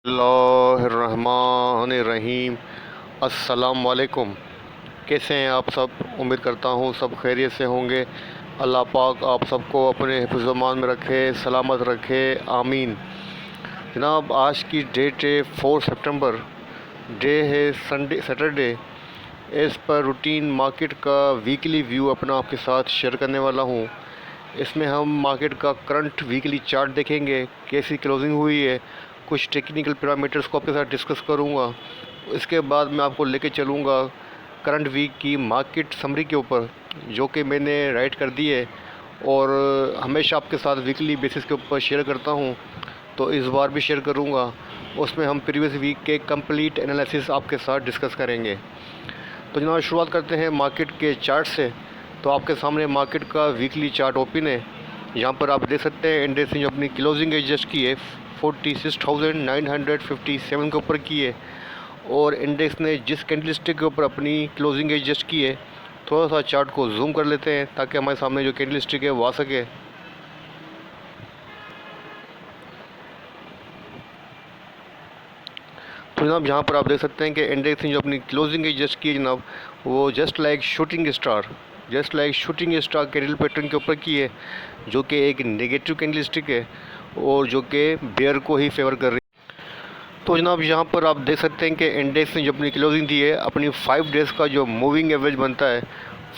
बिस्मिल्लाहिर्रहमानिर्रहीम। अस्सलाम वालेकुम। कैसे हैं आप सब? उम्मीद करता हूँ सब खैरियत से होंगे। अल्लाह पाक आप सबको अपने हिफ्ज़-ओ-मान में रखे, सलामत रखे, आमीन। जनाब, आज की डेट है 4 सितंबर। डे है संडे सैटरडे। इस पर रूटीन मार्केट का वीकली व्यू अपना आपके साथ शेयर करने वाला हूँ। इसमें हम मार्केट का करंट वीकली चार्ट देखेंगे, कैसी क्लोजिंग हुई है, कुछ टेक्निकल पैरामीटर्स को आपके साथ डिस्कस करूंगा। इसके बाद मैं आपको लेके चलूंगा करंट वीक की मार्केट समरी के ऊपर, जो कि मैंने राइट कर दी है और हमेशा आपके साथ वीकली बेसिस के ऊपर शेयर करता हूं, तो इस बार भी शेयर करूंगा। उसमें हम प्रीवियस वीक के कंप्लीट एनालिसिस आपके साथ डिस्कस करेंगे। तो जनाब, शुरुआत करते हैं मार्केट के चार्ट से। तो आपके सामने मार्केट का वीकली चार्ट ओपन है। यहाँ पर आप देख सकते हैं इंडेक्स ने जो अपनी क्लोजिंग एडजस्ट की है 46,957 के ऊपर की है, और इंडेक्स ने जिस कैंडलस्टिक के ऊपर अपनी क्लोजिंग एडजस्ट की है, थोड़ा सा चार्ट को जूम कर लेते हैं ताकि हमारे सामने जो कैंडलस्टिक है वो आ सके। तो जनाब, यहाँ पर आप देख सकते हैं कि इंडेक्स ने जो अपनी क्लोजिंग एडजस्ट की है जनाब, वो just like shooting star candle pattern के ऊपर की है, जो कि एक नेगेटिव कैंडलस्टिक है और जो कि बेयर को ही फेवर कर रही है। तो जनाब, यहाँ पर आप देख सकते हैं कि इंडेक्स ने जो अपनी क्लोजिंग दी है, अपनी 5 डेज़ का जो मूविंग एवरेज बनता है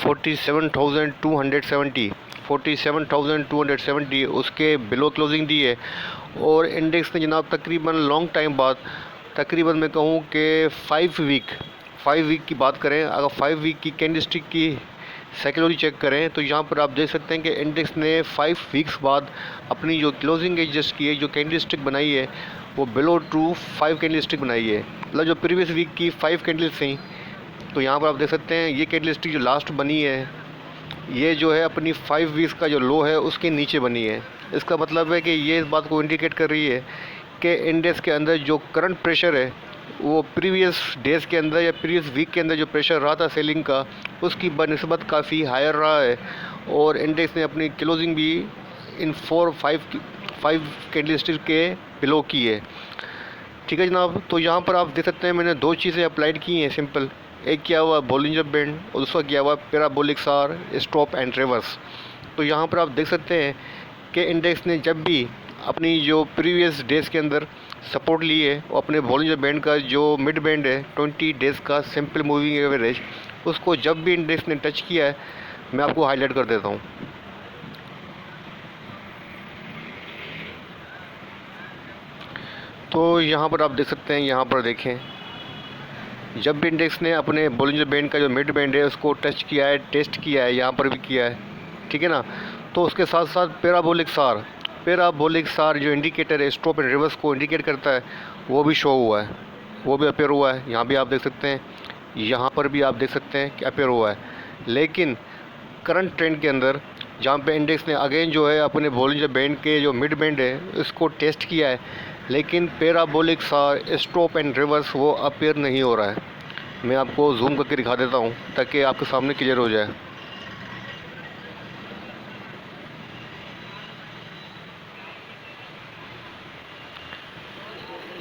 47,270 उसके बिलो क्लोजिंग दी है। और इंडेक्स ने जनाब तकरीबन लॉन्ग टाइम बाद, तकरीबन मैं कहूँ कि 5 वीक की बात करें, अगर 5 वीक की कैंडलस्टिक की साइकोलॉजी चेक करें, तो यहाँ पर आप देख सकते हैं कि इंडेक्स ने 5 वीक्स बाद अपनी जो क्लोजिंग एडजस्ट की है, जो कैंडलस्टिक बनाई है, वो बिलो टू 5 कैंडलस्टिक बनाई है। मतलब जो प्रीवियस वीक की 5 कैंडल्स थी, तो यहाँ पर आप देख सकते हैं ये कैंडलस्टिक जो लास्ट बनी है, ये जो है अपनी 5 वीक्स का जो लो है उसके नीचे बनी है। इसका मतलब है कि ये इस बात को इंडिकेट कर रही है कि इंडेक्स के अंदर जो करंट प्रेशर है, वो प्रीवियस डेज़ के अंदर या प्रीवियस वीक के अंदर जो प्रेशर रहा था सेलिंग का, उसकी बनिस्बत काफ़ी हायर रहा है। और इंडेक्स ने अपनी क्लोजिंग भी इन 5 कैंडलस्टिक के बिलो की है। ठीक है जनाब, तो यहाँ पर आप देख सकते हैं मैंने 2 चीज़ें अप्लाइड की हैं सिंपल। एक किया हुआ बॉलिंजर बैंड और दूसरा किया हुआ पैराबोलिक सार स्टॉप एंड रिवर्स। तो यहाँ पर आप देख सकते हैं कि इंडेक्स ने जब भी अपनी जो प्रीवियस डेज़ के अंदर सपोर्ट ली है, और अपने बॉलिंजर बैंड का जो मिड बैंड है 20 डेज़ का सिंपल मूविंग एवरेज, उसको जब भी इंडेक्स ने टच किया है, मैं आपको हाईलाइट कर देता हूँ। तो यहाँ पर आप देख सकते हैं, यहाँ पर देखें, जब भी इंडेक्स ने अपने बॉलिंजर बैंड का जो मिड बैंड है उसको टच किया है, टेस्ट किया है, यहाँ पर भी किया है, ठीक है ना। तो उसके साथ साथ पैराबोलिक सार जो इंडिकेटर है स्टॉप एंड रिवर्स को इंडिकेट करता है, वो भी शो हुआ है, वो भी अपेयर हुआ है। यहाँ भी आप देख सकते हैं, यहाँ पर भी आप देख सकते हैं कि अपेयर हुआ है। लेकिन करंट ट्रेंड के अंदर जहाँ पे इंडेक्स ने अगेन जो है अपने बॉलिंजर बैंड के जो मिड बैंड है इसको टेस्ट किया है, लेकिन पैराबोलिक सार स्टॉप एंड रिवर्स वो अपेयर नहीं हो रहा है। मैं आपको जूम करके दिखा देता हूँ ताकि आपके सामने क्लियर हो जाए।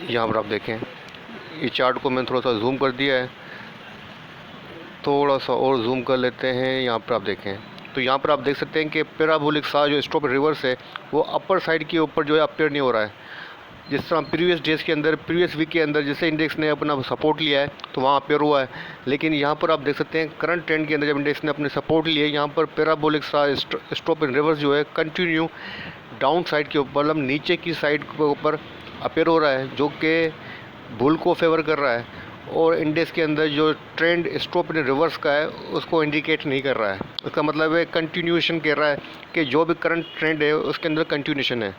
यहाँ पर आप देखें, ये चार्ट को मैंने थोड़ा सा जूम कर दिया है, थोड़ा सा और जूम कर लेते हैं। यहाँ पर आप देखें, तो यहाँ पर आप देख सकते हैं कि पैराबोलिक सार जो स्टॉप रिवर्स है वो अपर साइड के ऊपर जो है अपेयर नहीं हो रहा है। जिस तरह प्रीवियस डेज़ के अंदर, प्रीवियस वीक के अंदर जैसे इंडेक्स ने अपना सपोर्ट लिया है तो वहाँ अपेयर हुआ है। लेकिन यहाँ पर आप देख सकते हैं करंट ट्रेंड के अंदर जब इंडेक्स ने अपने सपोर्ट लिया है, यहाँ पर पैराबोलिक सार स्टॉप एंड रिवर्स जो है कंटिन्यू डाउन साइड के ऊपर, मतलब नीचे की साइड के ऊपर अपेयर हो रहा है, जो कि बुल को फेवर कर रहा है। और इंडेक्स के अंदर जो ट्रेंड स्टॉप एंड रिवर्स का है उसको इंडिकेट नहीं कर रहा है। इसका मतलब है कंटिन्यूएशन कह रहा है कि जो भी करंट ट्रेंड है उसके अंदर कंटिन्यूएशन है,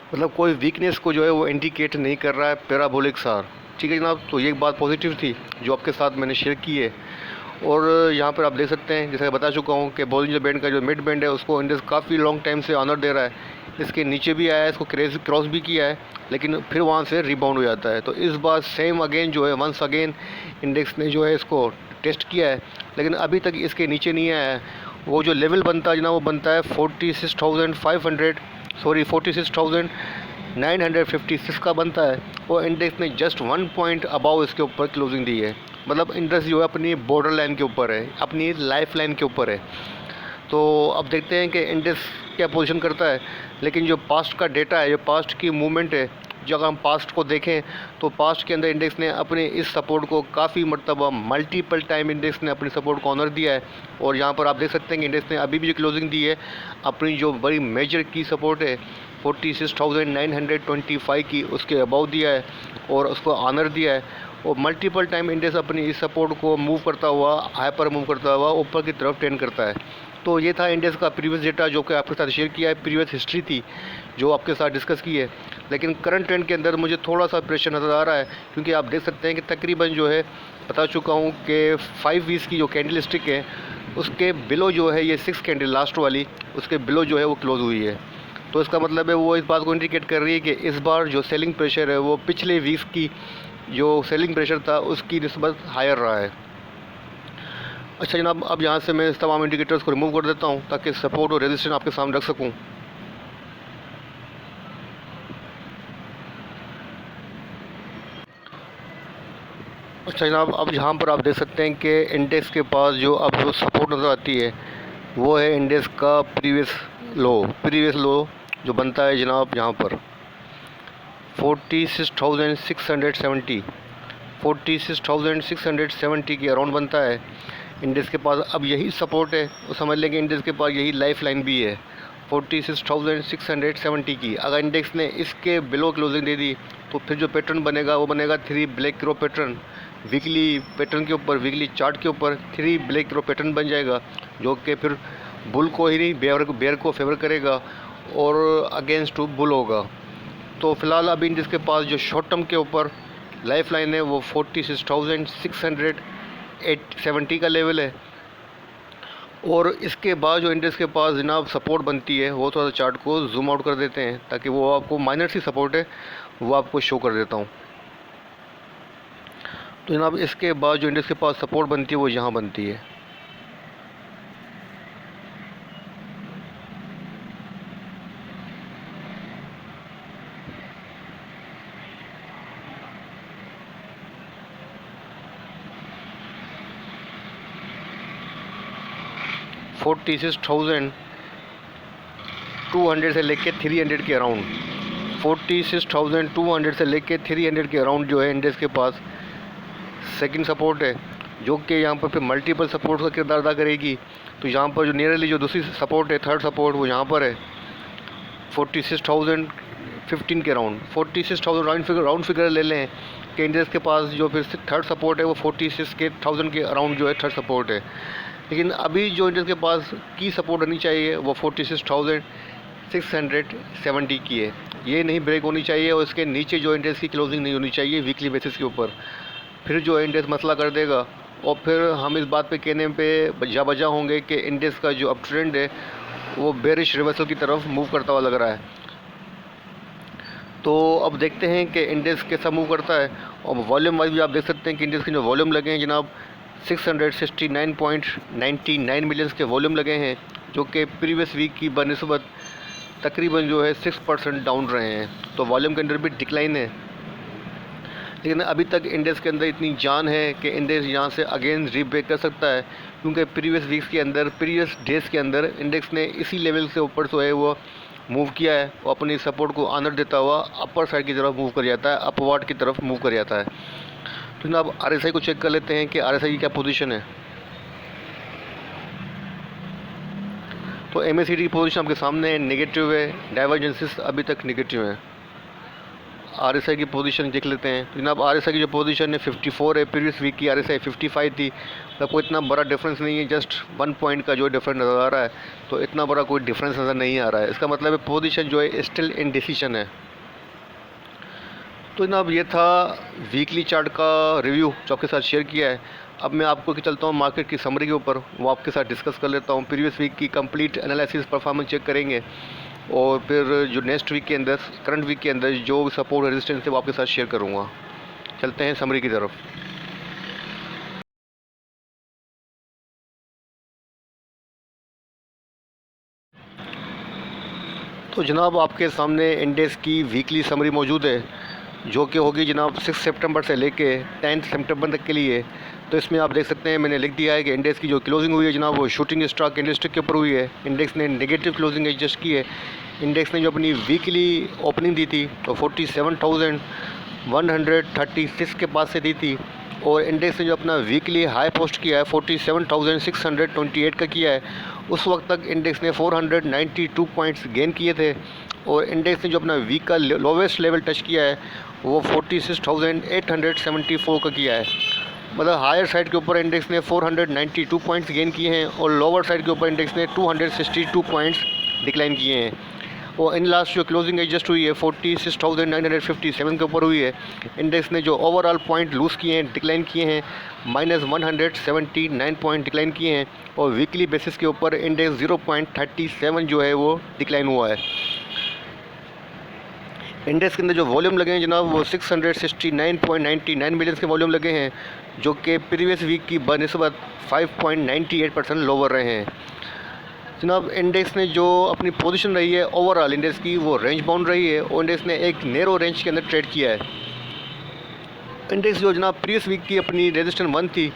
मतलब कोई वीकनेस को जो है वो इंडिकेट नहीं कर रहा है पैराबोलिक सार। ठीक है जनाब, तो ये एक बात पॉजिटिव थी जो आपके साथ मैंने शेयर की है। और यहाँ पर आप देख सकते हैं, जैसे बता चुका हूँ कि बॉलिंजर बैंड का जो मिड बैंड है उसको इंडेक्स काफ़ी लॉन्ग टाइम से ऑनर दे रहा है। इसके नीचे भी आया है, इसको क्रॉस भी किया है, लेकिन फिर वहाँ से रिबाउंड हो जाता है। तो इस बार सेम अगेन जो है वंस अगेन इंडेक्स ने जो है इसको टेस्ट किया है, लेकिन अभी तक इसके नीचे नहीं आया है। वो जो लेवल बनता है जनाब, वो बनता है 46,500 सॉरी 46,000 956 का बनता है और इंडेक्स ने जस्ट 1 पॉइंट अबाउ इसके ऊपर क्लोजिंग दी है। मतलब इंडेक्स जो है अपनी बॉर्डर लाइन के ऊपर है, अपनी लाइफ लाइन के ऊपर है। तो अब देखते हैं कि इंडेक्स क्या पोजीशन करता है। लेकिन जो पास्ट का डेटा है, जो पास्ट की मूवमेंट है, जो अगर हम पास्ट को देखें तो पास्ट के अंदर इंडेक्स ने अपने इस सपोर्ट को काफ़ी मरतबा मल्टीपल टाइम इंडेक्स ने अपनी सपोर्ट को ऑनर दिया है। और यहाँ पर आप देख सकते हैं कि इंडेक्स ने अभी भी जो क्लोजिंग दी है अपनी जो बड़ी मेजर की सपोर्ट है 46,925 की, उसके अबाउ दिया है और उसको ऑनर दिया है। और मल्टीपल टाइम इंडेक्स अपनी इस सपोर्ट को मूव करता हुआ, हाइपर मूव करता हुआ ऊपर की तरफ ट्रेंड करता है। तो ये था इंडेक्स का प्रीवियस डेटा जो कि आपके साथ शेयर किया है, प्रीवियस हिस्ट्री थी जो आपके साथ डिस्कस की है। लेकिन करंट ट्रेंड के अंदर मुझे थोड़ा सा प्रेशर नज़र आ रहा है, क्योंकि आप देख सकते हैं कि तकरीबन जो है बता चुका हूँ कि 5 वीक्स की जो कैंडल स्टिक है उसके बिलो जो है ये 6 कैंडल लास्ट वाली, उसके बिलो जो है वो क्लोज हुई है। तो इसका मतलब है वो इस बात को इंडिकेट कर रही है कि इस बार जो सेलिंग प्रेशर है वो पिछले वीक्स की जो सेलिंग प्रेशर था उसकी निस्बत हायर रहा है। अच्छा जनाब, अब यहाँ से मैं इस तमाम इंडिकेटर्स को रिमूव कर देता हूँ ताकि सपोर्ट और रेजिस्टेंस आपके सामने रख सकूँ। अच्छा जनाब, अब यहाँ पर आप देख सकते हैं कि इंडेक्स के पास जो अब जो सपोर्ट नज़र आती है वो है इंडेक्स का प्रीवियस लो जो बनता है जनाब यहाँ पर 46,670 के अराउंड बनता है। इंडेक्स के पास अब यही सपोर्ट है, वो समझ लेंगे इंडेक्स के पास यही लाइफ लाइन भी है 46,670 की। अगर इंडेक्स ने इसके बिलो क्लोजिंग दे दी तो फिर जो पैटर्न बनेगा वो बनेगा 3 black crop pattern. Weekly pattern के ऊपर, वीकली चार्ट के ऊपर 3 ब्लैक क्रॉप पैटर्न बन जाएगा जो कि फिर बुल को ही नहीं बेयर को फेवर करेगा और अगेंस्ट बुल होगा। तो फ़िलहाल अभी इंडेक्स के पास जो शॉर्ट टर्म के ऊपर लाइफ लाइन है वो 46,670 का लेवल है। और इसके बाद जो इंडेक्स के पास जनाब सपोर्ट बनती है वो थोड़ा सा चार्ट को जूम आउट कर देते हैं ताकि वो आपको माइनर सी सपोर्ट है वो आपको शो कर देता हूँ। तो जनाब इसके बाद जो इंडेक्स के पास सपोर्ट बनती है वो यहाँ बनती है। $46,200 से लेके 300 के अराउंड, 46,200 से लेके 300 के अराउंड जो है इंडेक्स के पास सेकंड सपोर्ट है जो कि यहाँ पर फिर मल्टीपल सपोर्ट का किरदार अदा करेगी। तो यहाँ पर जो नियरली जो दूसरी सपोर्ट है, थर्ड सपोर्ट, वो यहाँ पर है 46,015 के अराउंड। 46,000 राउंड फिगर ले लें कि इंडेक्स के पास जो फिर थर्ड सपोर्ट है वो 46,000 के अराउंड जो है थर्ड सपोर्ट है। लेकिन अभी जो इंडेक्स के पास की सपोर्ट रहनी चाहिए वो 46,670 की है, ये नहीं ब्रेक होनी चाहिए और इसके नीचे जो इंडेक्स की क्लोजिंग नहीं होनी चाहिए वीकली बेसिस के ऊपर। फिर जो इंडेक्स मसला कर देगा और फिर हम इस बात पे कहने पे बजा होंगे कि इंडेक्स का जो अप ट्रेंड है वो बेरिश रिवर्सल की तरफ मूव करता हुआ लग रहा है। तो अब देखते हैं कि इंडेक्स कैसा मूव करता है। और वॉल्यूम वाइज भी आप देख सकते हैं कि इंडेक्स के जो वॉल्यूम लगे हैं जनाब 669.99 मिलियंस के वॉल्यूम लगे हैं जो कि प्रीवियस वीक की बनिस्बत तकरीबन जो है 6% डाउन रहे हैं। तो वॉल्यूम के अंदर भी डिक्लाइन है, लेकिन अभी तक इंडेक्स के अंदर इतनी जान है कि इंडेक्स यहाँ से अगेन रीब्रेक कर सकता है, क्योंकि प्रीवियस वीक्स के अंदर, प्रीवियस डेज़ के अंदर इंडेक्स ने इसी लेवल से ऊपर जो है वो मूव किया है और अपनी सपोर्ट को ऑनर देता हुआ अपर साइड की तरफ मूव कर जाता है, अपवर्ड की तरफ मूव कर जाता है। तो अब RSI को चेक कर लेते हैं कि RSI की क्या पोजीशन है। तो MACD की पोजीशन आपके सामने नेगेटिव है, डाइवर्जेंसेस अभी तक नेगेटिव है। RSI की पोजीशन देख लेते हैं। तो जनाब RSI की जो पोजीशन है 54 है, प्रीवियस वीक की RSI 55 थी। तो कोई इतना बड़ा डिफरेंस नहीं है, जस्ट 1 पॉइंट का जो डिफरेंस नज़र आ रहा है, तो इतना बड़ा कोई डिफरेंस नज़र नहीं आ रहा है। इसका मतलब है पोजीशन जो है स्टिल इन डिसीजन है। तो जनाब ये था वीकली चार्ट का रिव्यू जो आपके साथ शेयर किया है। अब मैं आपको चलता हूँ मार्केट की समरी के ऊपर, वो आपके साथ डिस्कस कर लेता हूँ। प्रीवियस वीक की कंप्लीट एनालिसिस परफॉर्मेंस चेक करेंगे और फिर जो नेक्स्ट वीक के अंदर, करंट वीक के अंदर जो सपोर्ट रेजिस्टेंस है वो आपके साथ शेयर करूँगा। चलते हैं समरी की तरफ। तो जनाब आपके सामने इंडेक्स की वीकली समरी मौजूद है, जो कि होगी जनाब 6 सितंबर से लेके 10 सितंबर तक के लिए। तो इसमें आप देख सकते हैं मैंने लिख दिया है कि इंडेक्स की जो क्लोजिंग हुई है जनाब वो शूटिंग स्टार कैंडलस्टिक के ऊपर हुई है। इंडेक्स ने नेगेटिव क्लोजिंग एडजस्ट की है। इंडेक्स ने जो अपनी वीकली ओपनिंग दी थी तो 47,136 के पास से दी थी, और इंडेक्स ने जो अपना वीकली हाई पोस्ट किया है 47,628 का किया है। उस वक्त तक इंडेक्स ने 492 पॉइंट्स गेन किए थे, और इंडेक्स ने जो अपना वीक का लोवेस्ट लेवल टच किया है वो 46,874 का किया है। मतलब हायर साइड के ऊपर इंडेक्स ने 492 पॉइंट्स गेन किए हैं, और लोअर साइड के ऊपर इंडेक्स ने 262 पॉइंट्स डिक्लाइन किए हैं। और इन लास्ट जो क्लोजिंग एडजस्ट हुई है 46,957 के ऊपर हुई है। इंडेक्स ने जो ओवरऑल पॉइंट लूज़ किए हैं, डिक्लाइन किए हैं, -179 पॉइंट डिक्लाइन किए हैं, और वीकली बेसिस के ऊपर इंडेक्स 0.37 जो है वो डिक्लाइन हुआ है। इंडेक्स के अंदर जो वॉल्यूम लगे हैं जनाब वो 669.99 मिलियन के वॉल्यूम लगे हैं, जो कि प्रीवियस वीक की बनिस्बत 5.98% लोअर रहे हैं। जनाब इंडेक्स ने जो अपनी पोजीशन रही है ओवरऑल इंडेक्स की वो रेंज बाउंड रही है, और इंडेक्स ने एक नैरो रेंज के अंदर ट्रेड किया है। इंडेक्स जो जनाब प्रीवियस वीक की अपनी रेजिस्टेंस 1 थी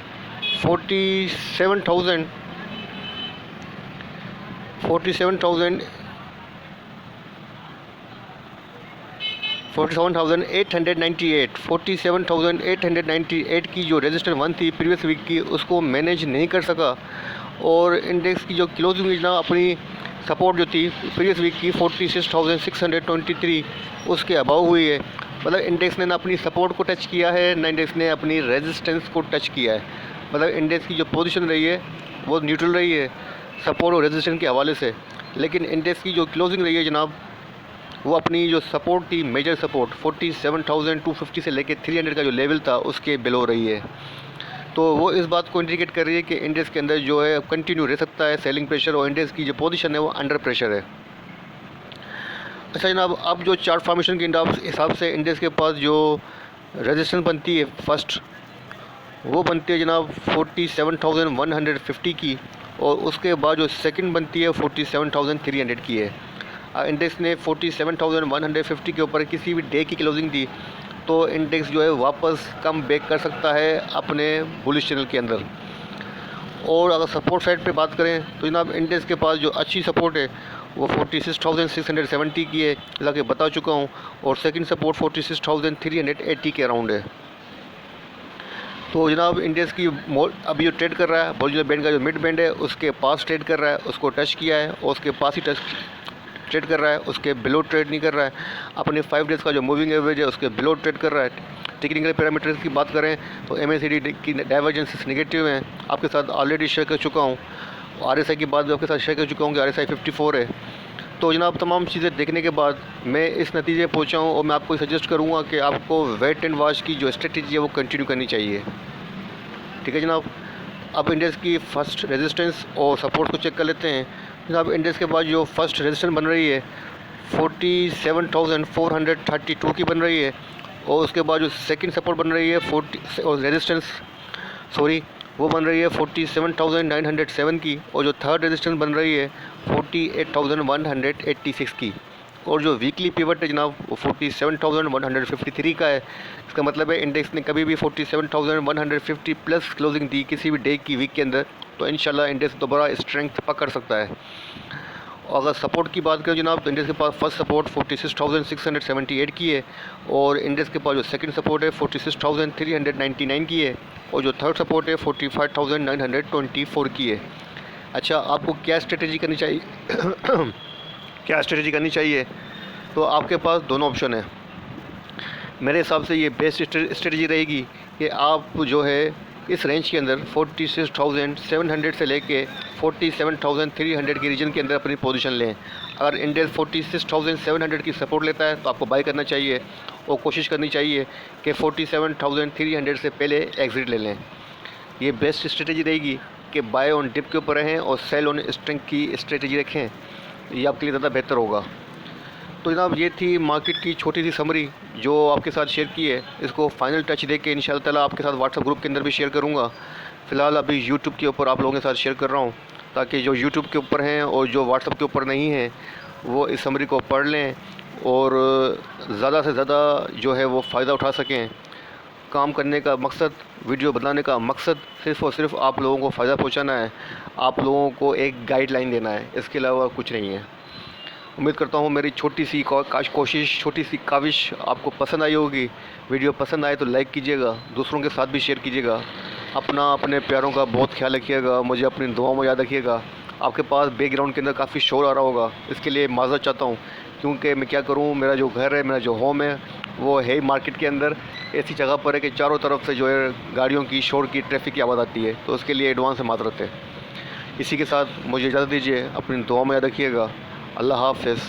47,898 की जो रेजिस्टेंस 1 थी प्रीवियस वीक की, उसको मैनेज नहीं कर सका, और इंडेक्स की जो क्लोजिंग हुई ना अपनी सपोर्ट जो थी प्रीवियस वीक की 46,623 उसके अबाव हुई है। मतलब इंडेक्स ने ना अपनी सपोर्ट को टच किया है, ना इंडेक्स ने अपनी रेजिस्टेंस को टच किया है। मतलब इंडेक्स की जो पोजीशन रही है वो न्यूट्रल रही है सपोर्ट और रेजिस्टेंस के हवाले से, लेकिन इंडेक्स की जो क्लोजिंग रही है जनाब वो अपनी जो सपोर्ट थी मेजर सपोर्ट 47,250 से लेके 300 का जो लेवल था उसके बिलो रही है। तो वो इस बात को इंडिकेट कर रही है कि इंडेक्स के अंदर जो है कंटिन्यू रह सकता है सेलिंग प्रेशर, और इंडेक्स की जो पोजीशन है वो अंडर प्रेशर है। अच्छा जनाब, अब जो चार्ट फॉर्मेशन के हिसाब से इंडेक्स के पास जो रेजिस्टेंस बनती है फर्स्ट वो बनती है जनाब 47,150 की, और उसके बाद जो सेकंड बनती है 47,300 की है। इंडेक्स ने 47,150 के ऊपर किसी भी डे की क्लोजिंग दी तो इंडेक्स जो है वापस कम बैक कर सकता है अपने बुलिश चैनल के अंदर। और अगर सपोर्ट साइड पे बात करें तो जनाब इंडेक्स के पास जो अच्छी सपोर्ट है वो 46,670 की है, लगे बता चुका हूँ, और सेकंड सपोर्ट 46,380 के अराउंड है। तो जनाब इंडेक्स की अभी जो ट्रेड कर रहा है बॉलिंजर बैंड का जो मिड बैंड है उसके पास ट्रेड कर रहा है, उसको टच किया है और उसके पास ही ट्रेड कर रहा है, उसके बिलो ट्रेड नहीं कर रहा है। अपने 5 डेज़ का जो मूविंग एवरेज है उसके बिलो ट्रेड कर रहा है। टेक्निकल पैरामीटर्स की बात करें तो MACD की डाइवर्जेंसेस नेगेटिव हैं, आपके साथ ऑलरेडी शेयर कर चुका हूँ। RSI की बात भी आपके साथ शेयर कर चुका हूँ कि RSI 54 है। तो जनाब तमाम चीज़ें देखने के बाद मैं इस नतीजे पहुँचा हूँ, और मैं आपको सजेस्ट करूँगा कि आपको वेट एंड वॉच की जो स्ट्रेटजी है वो कंटिन्यू करनी चाहिए। ठीक है जनाब, अब इंडेक्स की फ़र्स्ट रेजिस्टेंस और सपोर्ट को चेक कर लेते हैं। जनाब इंडेक्स के बाद जो फर्स्ट रेजिस्टेंस बन रही है 47,432 की बन रही है, और उसके बाद जो सेकंड सपोर्ट बन रही है वो बन रही है 47,907 की, और जो थर्ड रेजिस्टेंस बन रही है 48,186 की, और जो वीकली पिवट है जनाब वो 47,153 का है। इसका मतलब है इंडेक्स ने कभी भी 47,150 प्लस क्लोजिंग दी किसी भी डे की वीक के अंदर तो इंशाल्लाह इंडेक्स दोबारा स्ट्रेंथ पकड़ सकता है। और अगर सपोर्ट की बात करें जनाब तो इंडेक्स के पास फर्स्ट सपोर्ट 46,678 की है, और इंडेक्स के पास जो सेकंड सपोर्ट है 46,399 की है, और जो थर्ड सपोर्ट है 45,924 की है। अच्छा, आपको क्या स्ट्रेटजी करनी चाहिए क्या स्ट्रेटजी करनी चाहिए? तो आपके पास दोनों ऑप्शन है। मेरे हिसाब से ये बेस्ट स्ट्रेटजी रहेगी कि आप जो है इस रेंज के अंदर 46,700 से लेके 47,300 के रीजन के अंदर अपनी पोजीशन लें। अगर इंडेक्स 46,700 की सपोर्ट लेता है तो आपको बाई करना चाहिए, और कोशिश करनी चाहिए कि 47,300 से पहले एग्ज़िट ले लें। ये बेस्ट स्ट्रेटजी रहेगी कि बाय ऑन डिप के ऊपर रहें और सेल ऑन स्ट्रेंथ की स्ट्रेटजी रखें, ये आपके लिए ज़्यादा बेहतर होगा। तो जनाब ये थी मार्केट की छोटी सी समरी जो आपके साथ शेयर की है। इसको फाइनल टच दे के इंशाल्लाह ताला आपके साथ व्हाट्सएप ग्रुप के अंदर भी शेयर करूँगा। फ़िलहाल अभी यूट्यूब के ऊपर आप लोगों के साथ शेयर कर रहा हूँ, ताकि जो यूट्यूब के ऊपर हैं और जो व्हाट्सएप के ऊपर नहीं हैं वो इस समरी को पढ़ लें और ज़्यादा से ज़्यादा जो है वो फ़ायदा उठा सकें। काम करने का मकसद, वीडियो बनाने का मकसद सिर्फ़ और सिर्फ आप लोगों को फ़ायदा पहुंचाना है, आप लोगों को एक गाइडलाइन देना है, इसके अलावा कुछ नहीं है। उम्मीद करता हूँ मेरी छोटी सी कोशिश, छोटी सी काविश आपको पसंद आई होगी। वीडियो पसंद आए तो लाइक कीजिएगा, दूसरों के साथ भी शेयर कीजिएगा। अपने प्यारों का बहुत ख्याल रखिएगा, मुझे अपनी दुआओं में याद रखिएगा। आपके पास बैकग्राउंड के अंदर काफ़ी शोर आ रहा होगा, इसके लिए माज़रत चाहता हूँ, क्योंकि मैं क्या करूँ, मेरा जो घर है, मेरा जो होम है, वो है ही मार्केट के अंदर, ऐसी जगह पर है कि चारों तरफ से जो है गाड़ियों की, शोर की, ट्रैफिक की आवाज़ आती है, तो उसके लिए एडवांस से माज़रत है। इसी के साथ मुझे इजाज़त दीजिए, अपनी दुआ में याद रखिएगा। अल्लाह हाफ़िज़।